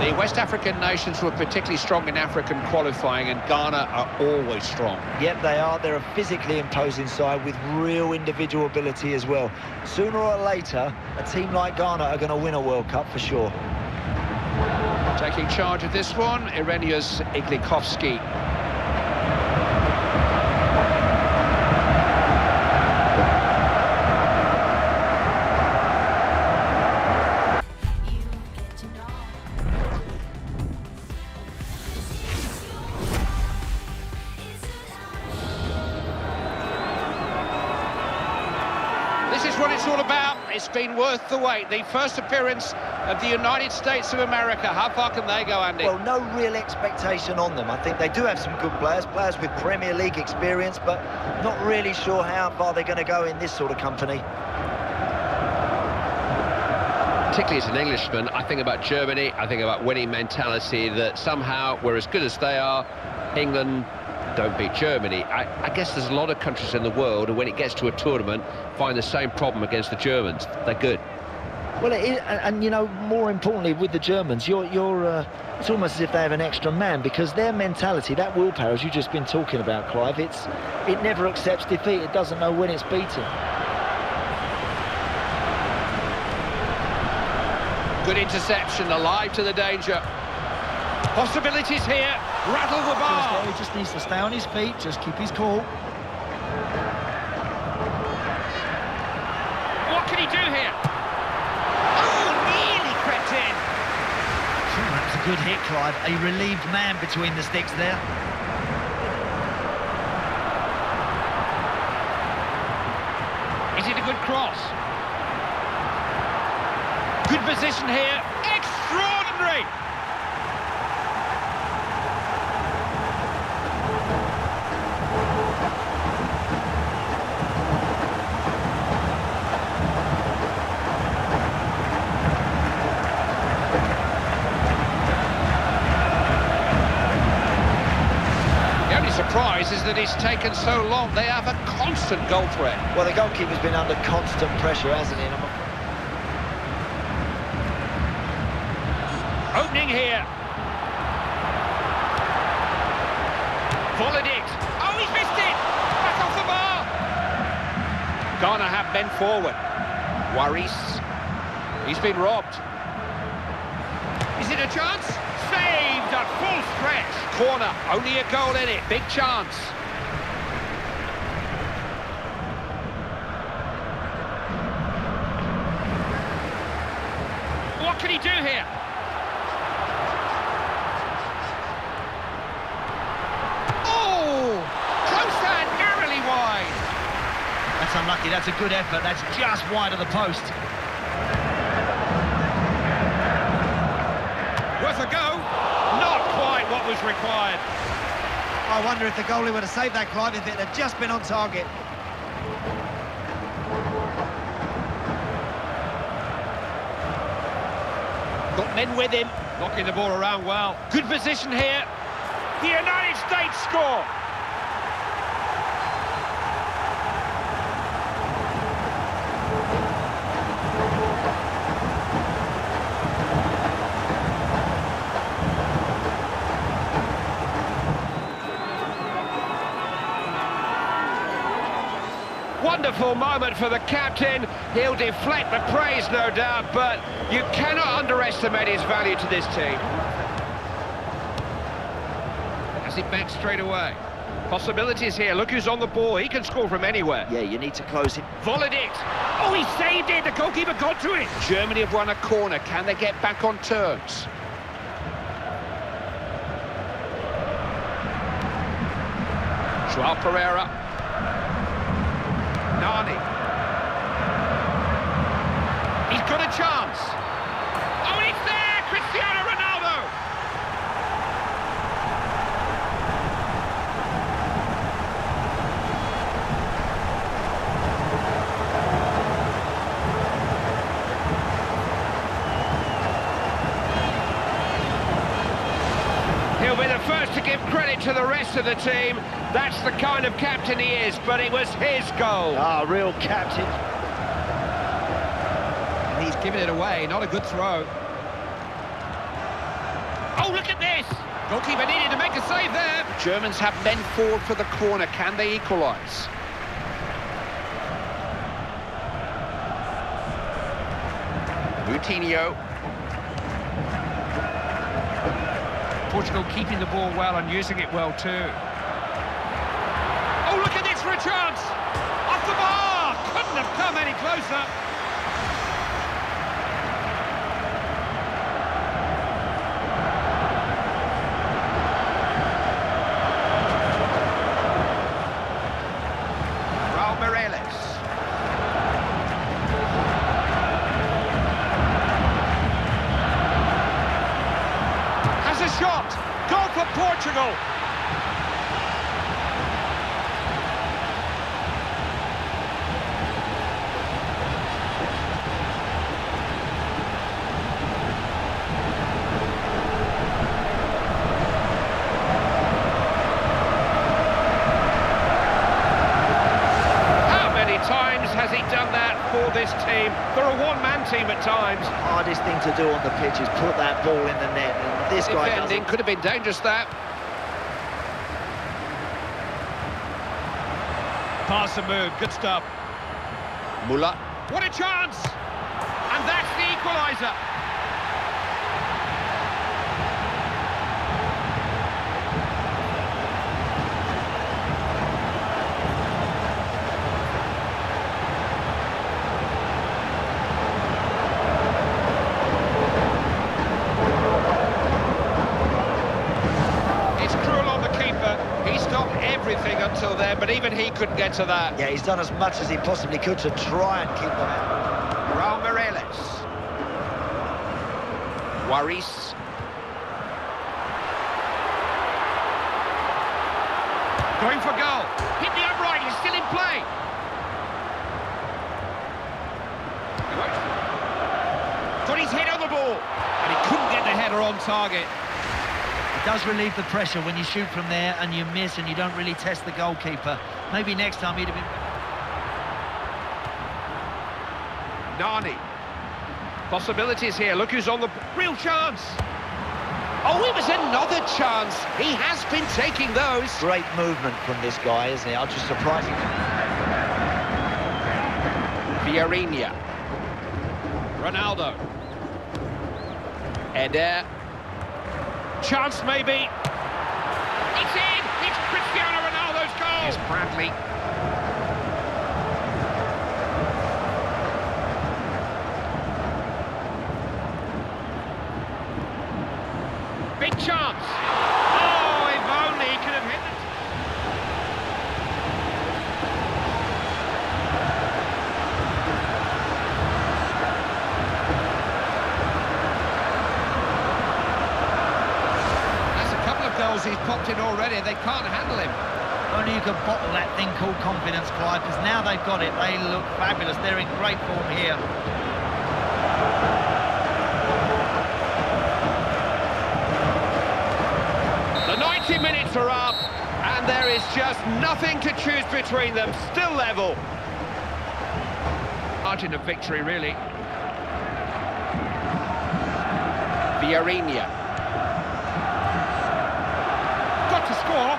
The West African nations were particularly strong in African qualifying, and Ghana are always strong.
Yep, they are. They're a physically imposing side with real individual ability as well. Sooner or later, a team like Ghana are going to win a World Cup for sure.
Taking charge of this one, Irenius Iglikovsky. This is what it's all about. It's been worth the wait. The first appearance of the United States of America. How far can they go, Andy?
Well, no real expectation on them. I think they do have some good players with Premier League experience, but not really sure how far they're going to go in this sort of company.
Particularly as an Englishman, I think about Germany, I think about winning mentality, that somehow we're as good as they are. England don't beat Germany. I guess there's a lot of countries in the world who, when it gets to a tournament, find the same problem against the Germans. They're good.
Well, it is, and you know, more importantly, with the Germans, it's almost as if they have an extra man, because their mentality, that willpower, as you've just been talking about, Clive, it never accepts defeat. It doesn't know when it's beaten.
Good interception, alive to the danger. Possibilities here. Rattle the bar.
He just needs to stay on his feet, just keep his cool.
What can he do here? Oh, nearly crept in.
Sure, that was a good hit, Clive. A relieved man between the sticks there.
a good cross. Good position here. Extraordinary! The only surprise is that it's taken so long. They have a constant goal threat.
Well, the goalkeeper's been under constant pressure, hasn't he?
Opening here. Volleyed it. Oh, he's missed it! Back off the bar! Ghana have men forward. Waris. He's been robbed. Is it a chance? Saved at full stretch. Corner, only a goal in it. Big chance. What can he do here?
That's unlucky, that's a good effort, that's just wide of the post.
Worth a go? Not quite what was required.
I wonder if the goalie would have saved that, Clive, if it had just been on target.
Got men with him, knocking the ball around well. Good position here. The United States score. Wonderful moment for the captain. He'll deflect the praise, no doubt, but you cannot underestimate his value to this team. Has it back straight away. Possibilities here. Look who's on the ball. He can score from anywhere.
Yeah, you need to close him.
Volleyed it. Oh, he saved it. The goalkeeper got to it. Germany have won a corner. Can they get back on terms? Joao Pereira. Nani. He's got a chance. Oh, and it's there! Cristiano Ronaldo! He'll be the first to give credit to the rest of the team. That's the kind of captain he is, but it was his goal.
Ah, real captain.
And he's given it away, not a good throw. Oh, look at this! Goalkeeper needed to make a save there. The Germans have men forward for the corner. Can they equalise? Coutinho. Portugal keeping the ball well and using it well too. Oh, look at this for a chance! Off the bar! Couldn't have come any closer. Raul Meireles. Has a shot! Goal for Portugal! Has he done that for this team? They're a one-man team at times.
Hardest thing to do on the pitch is put that ball in the net, and this guy
Defending could have been dangerous, that. Pass and move, good stuff. Muller. What a chance! And that's the equaliser. Until then, but even he couldn't get to that.
Yeah, he's done as much as he possibly could to try and keep them out.
Raul Mireles. Waris. Going for goal. Hit the upright, he's still in play. Got his head on the ball, and he couldn't get the header on target.
It does relieve the pressure when you shoot from there and you miss and you don't really test the goalkeeper. Maybe next time he'd have been...
Nani. Possibilities here, look who's on the... Real chance! Oh, it was another chance. He has been taking those.
Great movement from this guy, isn't he? I'm just surprised.
Vieirinha. Ronaldo. Eder. Chance maybe. It's in! It's Cristiano Ronaldo's goal! Here's Bradley. Big chance! Oh, if only he could have hit it. He's popped in already, they can't handle him.
Only you can bottle that thing called confidence, Clive, because now they've got it, they look fabulous. They're in great form here.
The 90 minutes are up, and there is just nothing to choose between them. Still level. Margin of victory, really. Vieirinha. To score.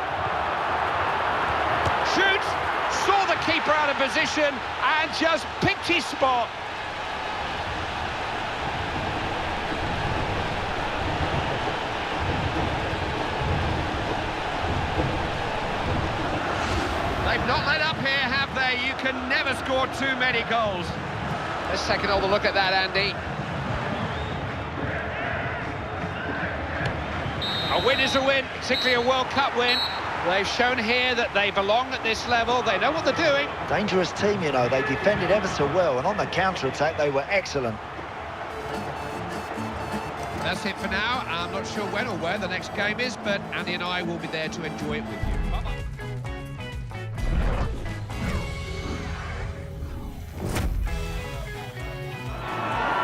Shoots, saw the keeper out of position and just picked his spot. They've not let up here, have they? You can never score too many goals. Let's take another look at that, Andy. A win is a win, particularly a World Cup win. They've shown here that they belong at this level. They know what they're doing.
Dangerous team, you know. They defended ever so well, and on the counter-attack, they were excellent.
That's it for now. I'm not sure when or where the next game is, but Andy and I will be there to enjoy it with you. Bye-bye.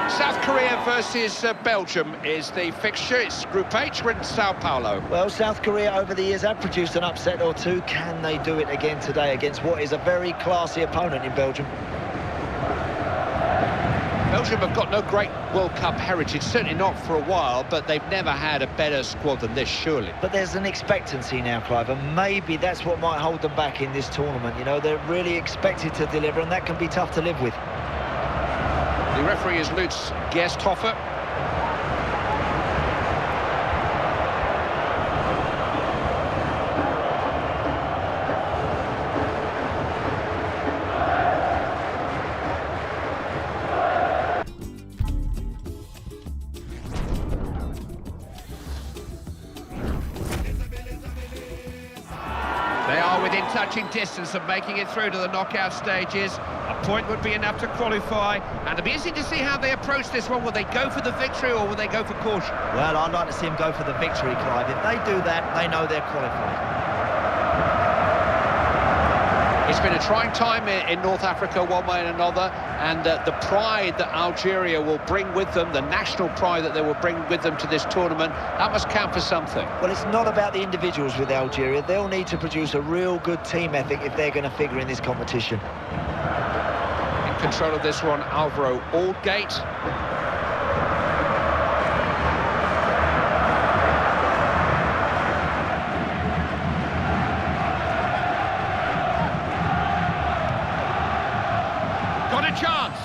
South Korea versus Belgium is the fixture. It's Group H. We're in Sao Paulo.
Well, South Korea over the years have produced an upset or two. Can they do it again today against what is a very classy opponent in Belgium?
Belgium have got no great World Cup heritage, certainly not for a while, but they've never had a better squad than this, surely.
But there's an expectancy now, Clive, and maybe that's what might hold them back in this tournament. You know, they're really expected to deliver, and that can be tough to live with.
The referee is Lutz Gersthofer. They are within touching distance of making it through to the knockout stages. A point would be enough to qualify, and it'll be interesting to see how they approach this one. Will they go for the victory or will they go for caution?
Well, I'd like to see them go for the victory, Clive. If they do that, they know they're qualified.
It's been a trying time in North Africa one way and another, and the pride that Algeria will bring with them, the national pride that they will bring with them to this tournament, that must count for something.
Well, it's not about the individuals with Algeria. They'll need to produce a real good team ethic if they're going to figure in this competition.
In control of this one, Alvaro Aldgate. Chance.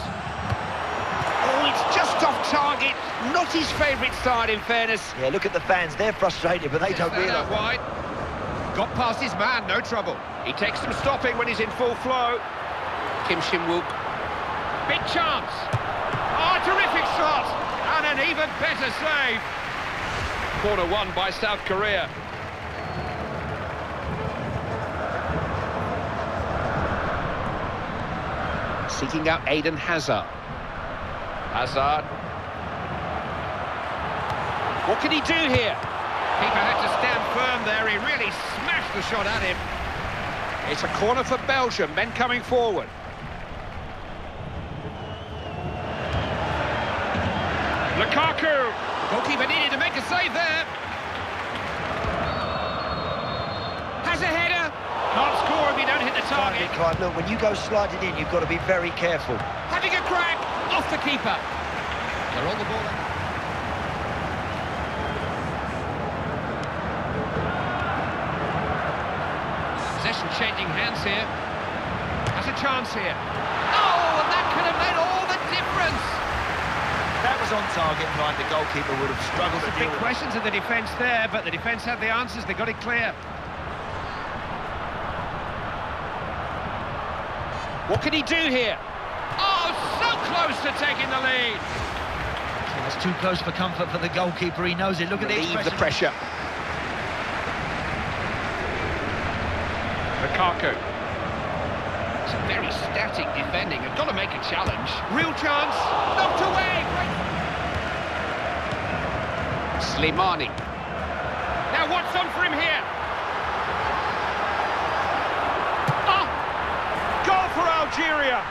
Oh, it's just off target. Not his favourite side, in fairness.
Yeah, look at the fans. They're frustrated, but they don't realise.
Wide. Got past his man, no trouble. He takes some stopping when he's in full flow. Kim Shin-wook. Big chance. Oh, terrific shot. And an even better save. Corner won by South Korea. Seeking out Eden Hazard. Hazard. What can he do here? Keeper had to stand firm there. He really smashed the shot at him. It's a corner for Belgium. Men coming forward. Lukaku. Goalkeeper needed to make a save there. Has a header. Can't score if you don't hit the target.
Clive, look, when you go sliding in, you've got to be very careful.
Having a crack. Off the keeper. They're on the ball. Possession changing hands here. Has a chance here. Oh, and that could have made all the difference.
That was on target, right? The goalkeeper would have struggled to deal
Big
with it.
questions of the defence there, but the defence had the answers. They got it clear. What can he do here? Oh, so close to taking the lead.
That's too close for comfort for the goalkeeper. He knows it. Look at the
Relieve the
expression.
pressure. Lukaku. It's a very static defending. They've got to make a challenge. Real chance. Knocked away. Slimani. Now what's on for him here? Oh! Goal for Algeria.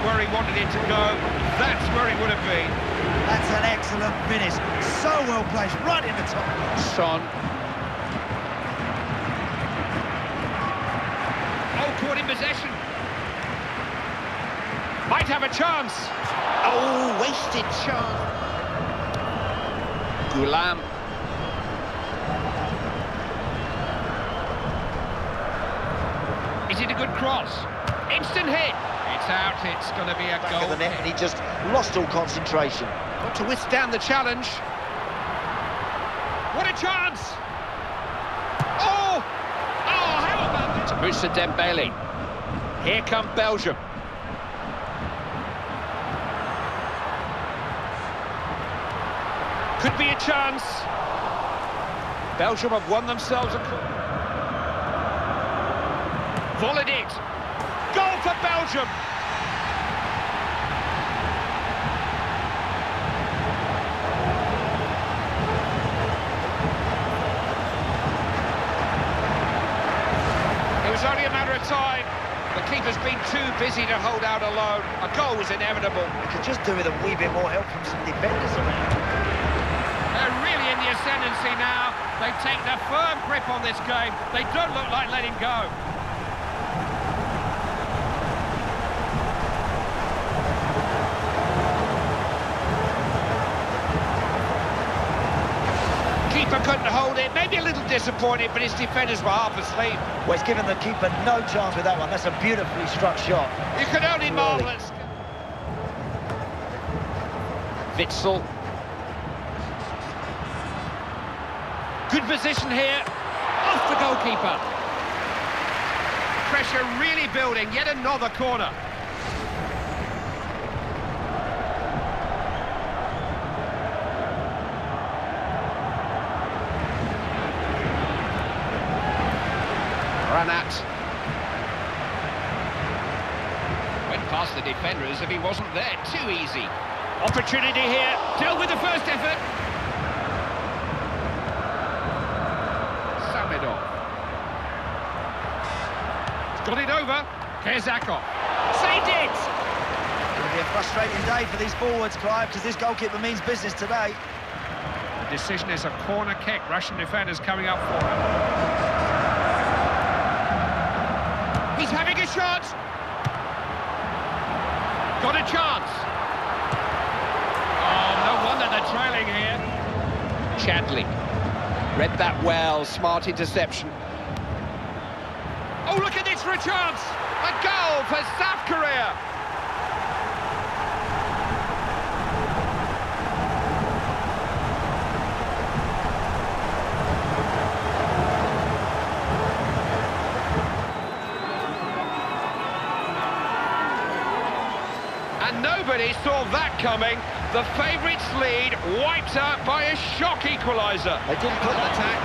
Where he wanted it to go, that's where he would have been.
That's an excellent finish. So well placed, right in the top.
Son. Oh, caught in possession. Might have a chance. Oh, wasted chance. Goulam. Is it a good cross? Instant hit. It's out, it's going to be a
Back
goal.
of the net, and he just lost all concentration.
Got to withstand the challenge. What a chance! Oh! Oh, how about that? To Moussa Dembele. Here come Belgium. Could be a chance. Belgium have won themselves a... Volleyed it. Goal for Belgium! It was only a matter of time. The keeper's been too busy to hold out alone. A goal was inevitable.
He could just do with a wee bit more help from some defenders around.
They're really in the ascendancy now. They've taken a firm grip on this game. They don't look like letting go. Keeper couldn't hold it, maybe a little disappointed, but his defenders were half asleep.
Well, he's given the keeper no chance with that one. That's a beautifully struck shot.
You can only marvel at... Witsel. Good position here. Off the goalkeeper. Pressure really building, yet another corner. Ranat. Went past the defender as if he wasn't there. Too easy. Opportunity here. Dealt with the first effort. Samedov. He's got it over. Herzegov. Saved it!
It'll be a frustrating day for these forwards, Clive, because this goalkeeper means business today.
The decision is a corner kick. Russian defenders coming up for it. He's having a shot. Got a chance. Oh, no wonder they're trailing here. Chadley. Read that well. Smart interception. Oh, look at this for a chance. A goal for South Korea.
And nobody saw that coming. The favourites' lead wiped out by a shock equaliser.
They didn't put that
Attack.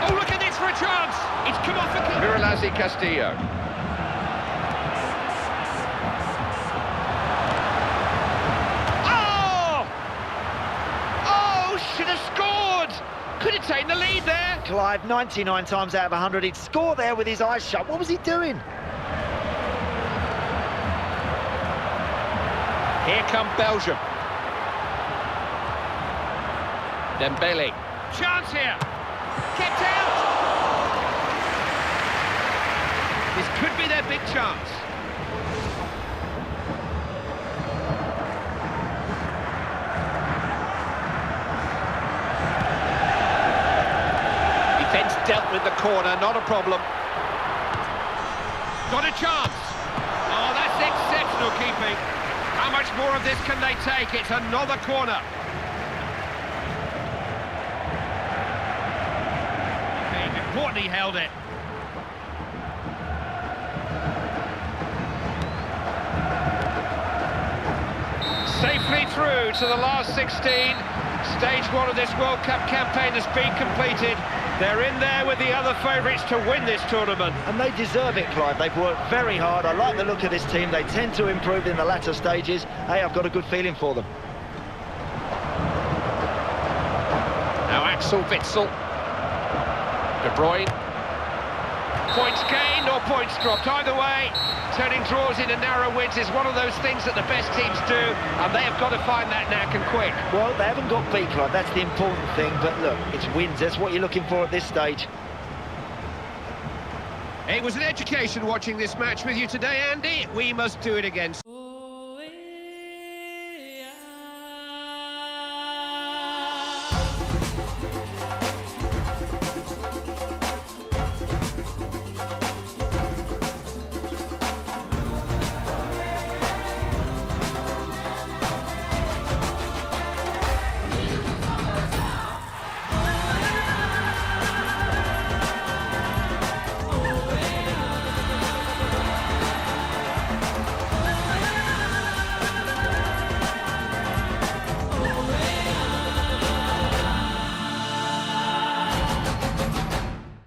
Oh, look at this for a chance. It's come off a...
Miralazi Castillo. Should have scored! Could have taken the lead there.
Clive, 99 times out of 100, he'd score there with his eyes shut. What was he doing?
Here come Belgium.
Dembele.
Chance here. Kept out. This could be their big chance. Defence dealt with the corner, not a problem. Got a chance. Oh, that's exceptional keeping. How much more of this can they take? It's another corner. Okay, important he held it. Safely through to the last 16. Stage one of this World Cup campaign has been completed. They're in there with the other favourites to win this tournament.
And they deserve it, Clive. They've worked very hard. I like the look of this team. They tend to improve in the latter stages. Hey, I've got a good feeling for them.
Now Axel Witsel. De Bruyne. Points gained or points dropped. Either way, turning draws into narrow wins is one of those things that the best teams do, and they have got to find that knack and quick.
Well, they haven't got beat, Clive. That's the important thing. But look, it's wins. That's what you're looking for at this stage.
It was an education watching this match with you today, Andy. We must do it again.